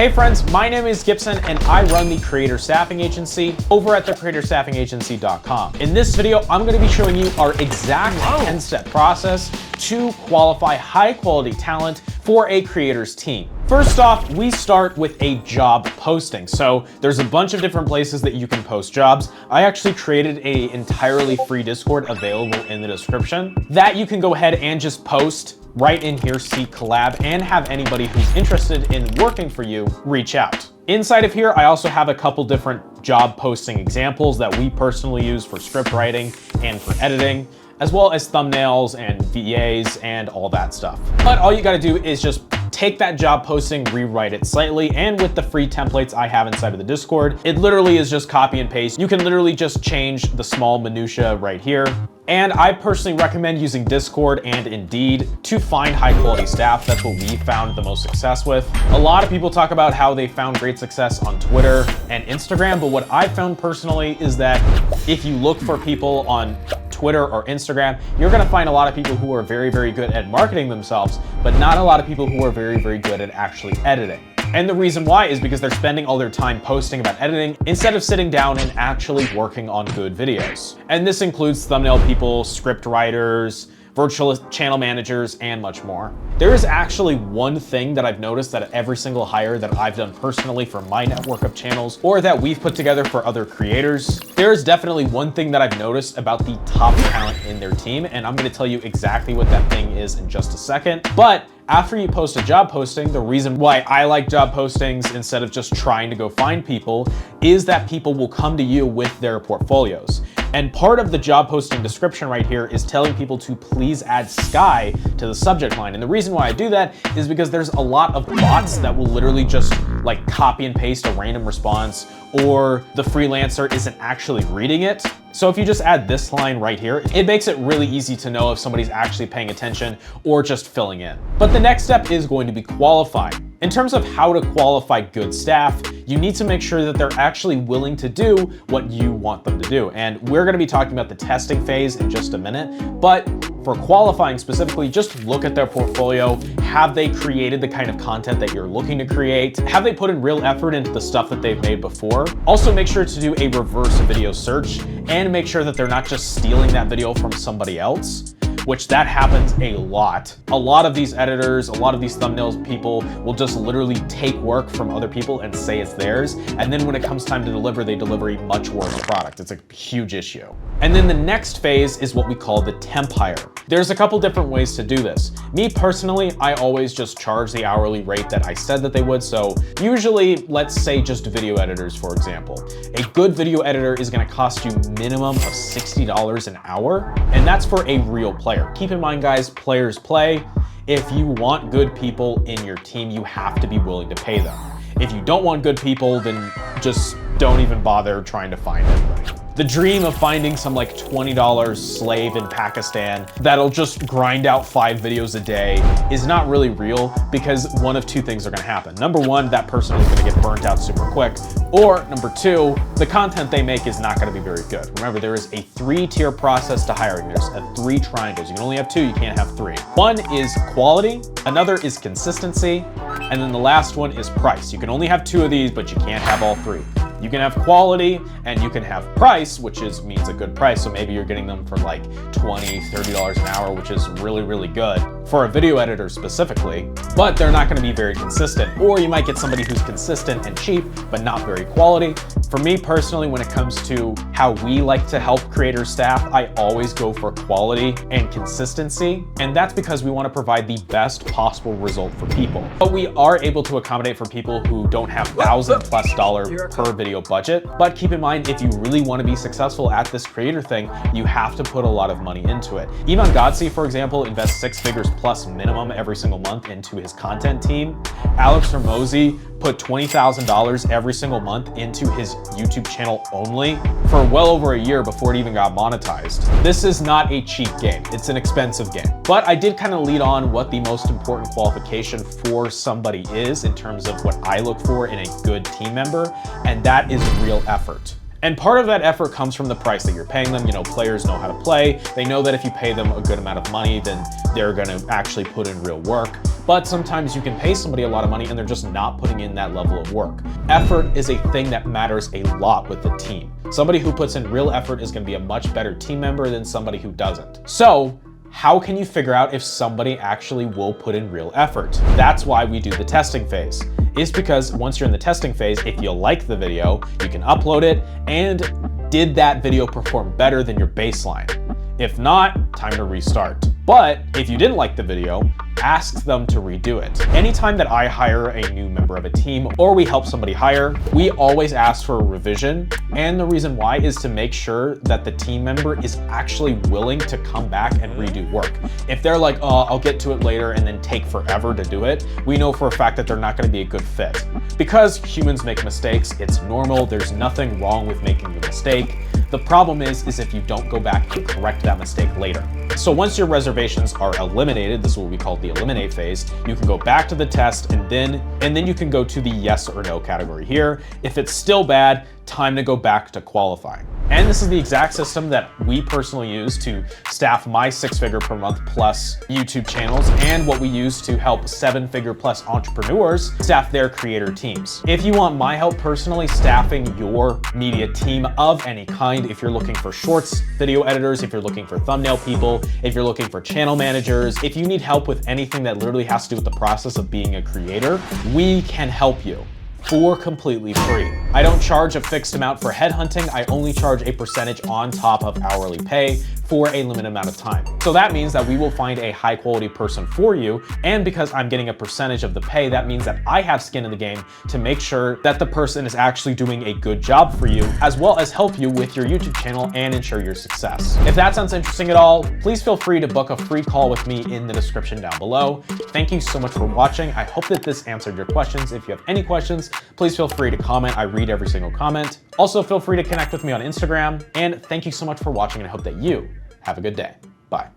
Hey friends, my name is Gibson and I run the Creator Staffing Agency over at thecreatorstaffingagency.com. In this video, I'm going to be showing you our exact 10-step process to qualify high quality talent for a creator's team. First off, we start with a job posting. So there's a bunch of different places that you can post jobs. I actually created an entirely free Discord available in the description that you can go ahead and just post right in here, see collab, and have anybody who's interested in working for you reach out. Inside of here, I also have a couple different job posting examples that we personally use for script writing and for editing, as well as thumbnails and VAs and all that stuff. But all you gotta do is just take that job posting, rewrite it slightly, and with the free templates I have inside of the Discord, it literally is just copy and paste. You can literally just change the small minutia right here. And I personally recommend using Discord and Indeed to find high quality staff. That's what we found the most success with. A lot of people talk about how they found great success on Twitter and Instagram, but what I found personally is that if you look for people on Twitter or Instagram, you're gonna find a lot of people who are very, very good at marketing themselves, but not a lot of people who are very, very good at actually editing. And the reason why is because they're spending all their time posting about editing instead of sitting down and actually working on good videos. And this includes thumbnail people, script writers, virtual channel managers, and much more. There is actually one thing that I've noticed that every single hire that I've done personally for my network of channels or that we've put together for other creators, there's definitely one thing that I've noticed about the top talent in their team, and I'm gonna tell you exactly what that thing is in just a second. But after you post a job posting, the reason why I like job postings instead of just trying to go find people is that people will come to you with their portfolios. And part of the job posting description right here is telling people to please add Sky to the subject line. And the reason why I do that is because there's a lot of bots that will literally just like copy and paste a random response, or the freelancer isn't actually reading it. So if you just add this line right here, it makes it really easy to know if somebody's actually paying attention or just filling in. But the next step is going to be qualifying. In terms of how to qualify good staff, you need to make sure that they're actually willing to do what you want them to do. And we're gonna be talking about the testing phase in just a minute, but for qualifying specifically, just look at their portfolio. Have they created the kind of content that you're looking to create? Have they put in real effort into the stuff that they've made before? Also make sure to do a reverse video search and make sure that they're not just stealing that video from somebody else, which that happens a lot. A lot of these editors, a lot of these thumbnails people will just literally take work from other people and say it's theirs. And then when it comes time to deliver, they deliver a much worse product. It's a huge issue. And then the next phase is what we call the temp hire. There's a couple different ways to do this. Me personally, I always just charge the hourly rate that I said that they would. So usually, let's say just video editors, for example. A good video editor is gonna cost you minimum of $60 an hour, and that's for a real player. Keep in mind, guys, players play. If you want good people in your team, you have to be willing to pay them. If you don't want good people, then just don't even bother trying to find anybody. The dream of finding some like $20 slave in Pakistan that'll just grind out 5 videos a day is not really real, because one of two things are gonna happen. Number one, that person is gonna get burnt out super quick. Or number two, the content they make is not gonna be very good. Remember, there is a 3-tier process to hiring. There's 3 triangles. You can only have 2, you can't have 3. One is quality, another is consistency, and then the last one is price. You can only have 2 of these, but you can't have all 3. You can have quality and you can have price, which means a good price. So maybe you're getting them for like $20, $30 an hour, which is really, really good for a video editor specifically, but they're not gonna be very consistent. Or you might get somebody who's consistent and cheap, but not very quality. For me personally, when it comes to how we like to help creator staff, I always go for quality and consistency. And that's because we wanna provide the best possible result for people. But we are able to accommodate for people who don't have $1,000+ per video budget. But keep in mind, if you really want to be successful at this creator thing, you have to put a lot of money into it. Ivan Godsey, for example, invests 6 figures plus minimum every single month into his content team. Alex Hormozy put $20,000 every single month into his YouTube channel only for well over a year before it even got monetized. This is not a cheap game. It's an expensive game. But I did kind of lead on what the most important qualification for somebody is in terms of what I look for in a good team member, and that is real effort. And part of that effort comes from the price that you're paying them. You know, players know how to play. They know that if you pay them a good amount of money, then they're gonna actually put in real work. But sometimes you can pay somebody a lot of money and they're just not putting in that level of work. Effort is a thing that matters a lot with the team. Somebody who puts in real effort is gonna be a much better team member than somebody who doesn't. So, how can you figure out if somebody actually will put in real effort? That's why we do the testing phase. Is because once you're in the testing phase, if you like the video, you can upload it, and did that video perform better than your baseline? If not, time to restart. But if you didn't like the video, ask them to redo it. Anytime that I hire a new member of a team or we help somebody hire, we always ask for a revision. And the reason why is to make sure that the team member is actually willing to come back and redo work. If they're like, oh, I'll get to it later and then take forever to do it, we know for a fact that they're not gonna be a good fit. Because humans make mistakes, it's normal, there's nothing wrong with making the mistake. The problem is if you don't go back and correct that mistake later. So once your reservations are eliminated, this is what we call the eliminate phase, you can go back to the test and then you can go to the yes or no category here. If it's still bad, time to go back to qualifying. And this is the exact system that we personally use to staff my 6-figure per month plus YouTube channels and what we use to help 7-figure plus entrepreneurs staff their creator teams. If you want my help personally staffing your media team of any kind, if you're looking for shorts, video editors, if you're looking for thumbnail people, if you're looking for channel managers, if you need help with anything that literally has to do with the process of being a creator, we can help you. For completely free. I don't charge a fixed amount for headhunting. I only charge a percentage on top of hourly pay for a limited amount of time. So that means that we will find a high quality person for you. And because I'm getting a percentage of the pay, that means that I have skin in the game to make sure that the person is actually doing a good job for you, as well as help you with your YouTube channel and ensure your success. If that sounds interesting at all, please feel free to book a free call with me in the description down below. Thank you so much for watching. I hope that this answered your questions. If you have any questions, please feel free to comment. I read every single comment. Also, feel free to connect with me on Instagram. And thank you so much for watching, and I hope that you have a good day. Bye.